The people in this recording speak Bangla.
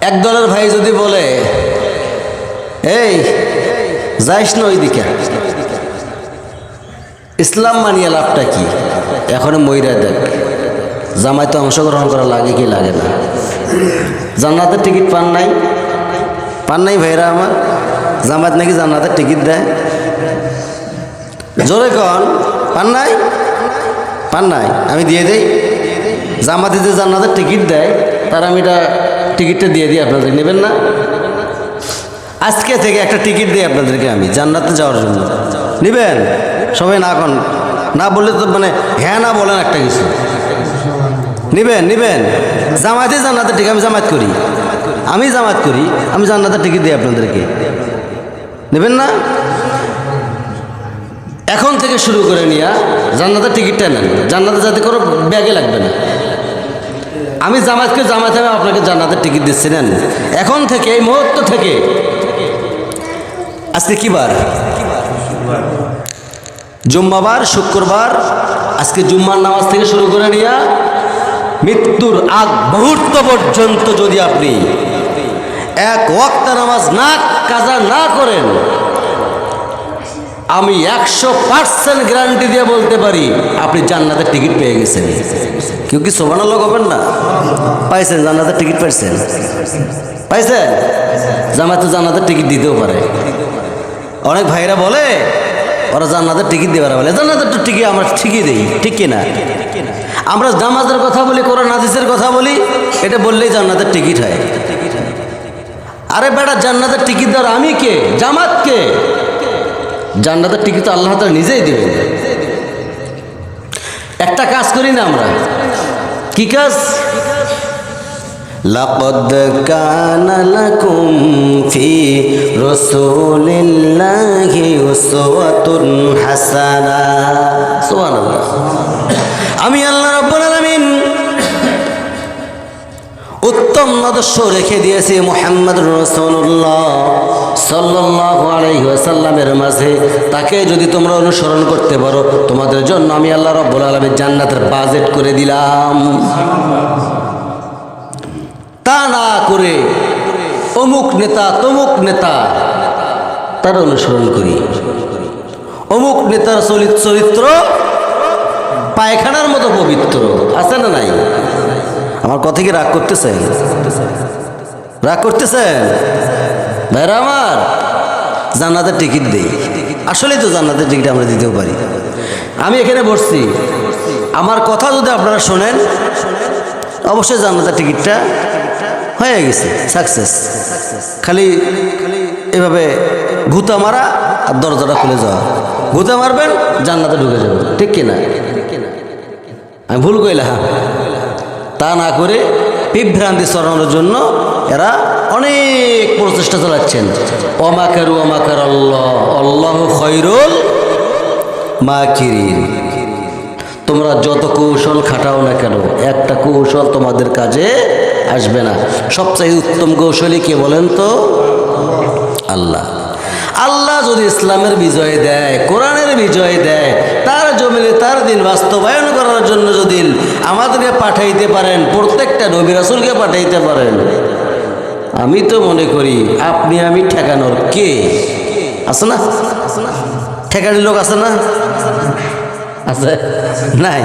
এক দলের ভাই যদি বলে এই যাইস না ওইদিকে, ইসলাম মানিয়ে লাভটা কি? এখনো মইরা দেখ জামায়াতে অংশগ্রহণ করা লাগে কি লাগে না? জান্নাতের টিকিট পান নাই? পান নাই ভাইরা আমার? জামায়াত নাকি জান্নাতের টিকিট দেয়? জোরে কন, পান নাই? পান নাই? আমি দিয়ে দেই। জামাতে যে জান্নাতের টিকিট দেয় তার আমি এটা টিকিটটা দিয়ে দিই, আপনাদের নেবেন না? আজকে থেকে একটা টিকিট দিই আপনাদেরকে আমি জান্নাতে যাওয়ার জন্য, নেবেন? সবাই না কন, না বললে তো মানে হ্যাঁ না বলেন একটা কিছু। নেবেন? নেবেন? জামাতে জান্নাতের টিকিট, আমি জামাত করি, আমি জামাত করি, আমি জান্নাতের টিকিট দিই আপনাদেরকে, নেবেন না? এখন থেকে শুরু করে নিয়ে জান্নাতের টিকিটটা নেন, জান্নাতে যাতে কোনো ব্যাগে লাগবে না। আমি জামাতকে জামাতে আমি আপনাকে জান্নাতের টিকিট দিচ্ছি, নেন এখন থেকে, এই মুহূর্ত থেকে। আজকে কি বার? জুম্মাবার, শুক্রবার। আজকে জুম্মার নামাজ থেকে শুরু করে নিয়ে মৃত্যুর আগ মুহূর্ত পর্যন্ত যদি আপনি এক ওয়াক্ত নামাজ না কাজা না করেন, আমি 100% গ্যারান্টি দিয়ে বলতে পারি আপনি জান্নাতের টিকিট পেয়ে গেছেন। কেউ কি সুবহানাল্লাহ করবেন না? পাইছেন? জান্নাতের টিকিট পাইছেন? পাইছেন? জামাতে জান্নাতের টিকিট দিতেও পারে। অনেক ভাইরা বলে ওরা জান্নাতের টিকিট দেবে, বলে জান্নাতের টিকিট আমরা ঠিকই দিই, ঠিক কিনা? আমরা নামাজের কথা বলি, কোরআন হাদিসের কথা বলি, এটা বললেই জান্নাতের টিকিট হয়। আরে বেটা, জান্নাতের টিকিট দেওয়ার আমি কে? জামাত কে? জান্নাতের টিকিট তো আল্লাহ তাআলা নিজেই দেবেন। একটা কাজ করি না আমরা? কি কাজ? লাকাদ কানা লাকুম ফি রাসূলিল্লাহি উসওয়াতুন হাসানা। সুবহানাল্লাহ। আমি আল্লাহ রাব্বুল আলামিন উত্তম আদর্শ রেখে দিয়েছি মুহাম্মদুর রাসূলুল্লাহ সাল্লাল্লাহু আলাইহি ওয়াসাল্লামের মাঝে। তাকে যদি তোমরা অনুসরণ করতে পারো, তোমাদের জন্য আমি আল্লাহ রাব্বুল আলামিন জান্নাতের বাজেট করে দিলাম। তা না করে অমুক নেতা তমুক নেতা তার অনুসরণ করি, অমুক নেতার চরিত্র পায়খানার মতো পবিত্র, আছে না নাই? আমার কথা কি রাগ করতেছেন? রাগ করতেছেন ভাইরা আমার? জান্নাতের টিকিট দেই, আসলেই তো জান্নাতের টিকিট আমরা দিতেও পারি। আমি এখানে বসছি, আমার কথা যদি আপনারা শোনেন, অবশ্যই জান্নাতের টিকিটটা হয়ে গেছে, সাকসেস। খালি এভাবে ঘুতা মারা আর দরজাটা খুলে যাওয়া। ঘুতা মারবেন, জান্নাতে ঢুকে যাবে, ঠিক কিনা? আমি ভুল কইলাম? তা না করে বিভ্রান্তি ছড়ানোর জন্য এরা অনেক প্রচেষ্টা চালাচ্ছেন। ওয়ামাকারু ওয়ামাকার আল্লাহ আল্লাহু খায়রুল মাকিরিন। তোমরা যত কৌশল খাটাও না কেন, একটা কৌশল তোমাদের কাজে আসবে না। সবচেয়ে উত্তম কৌশলী কে বলেন তো? আল্লাহ। আল্লাহ যদি ইসলামের বিজয় দেয়, কোরআনের বিজয় দেয়, তার জমিনে তার দিন বাস্তবায়ন করার জন্য যদি আমাদেরকে পাঠাইতে পারেন, প্রত্যেকটা নবী রাসূলকে পাঠাইতে পারেন, আমি তো মনে করি আপনি আমি ঠেকানোর কে? আছে না? ঠেকানোর লোক আছে না? আছে? নাই?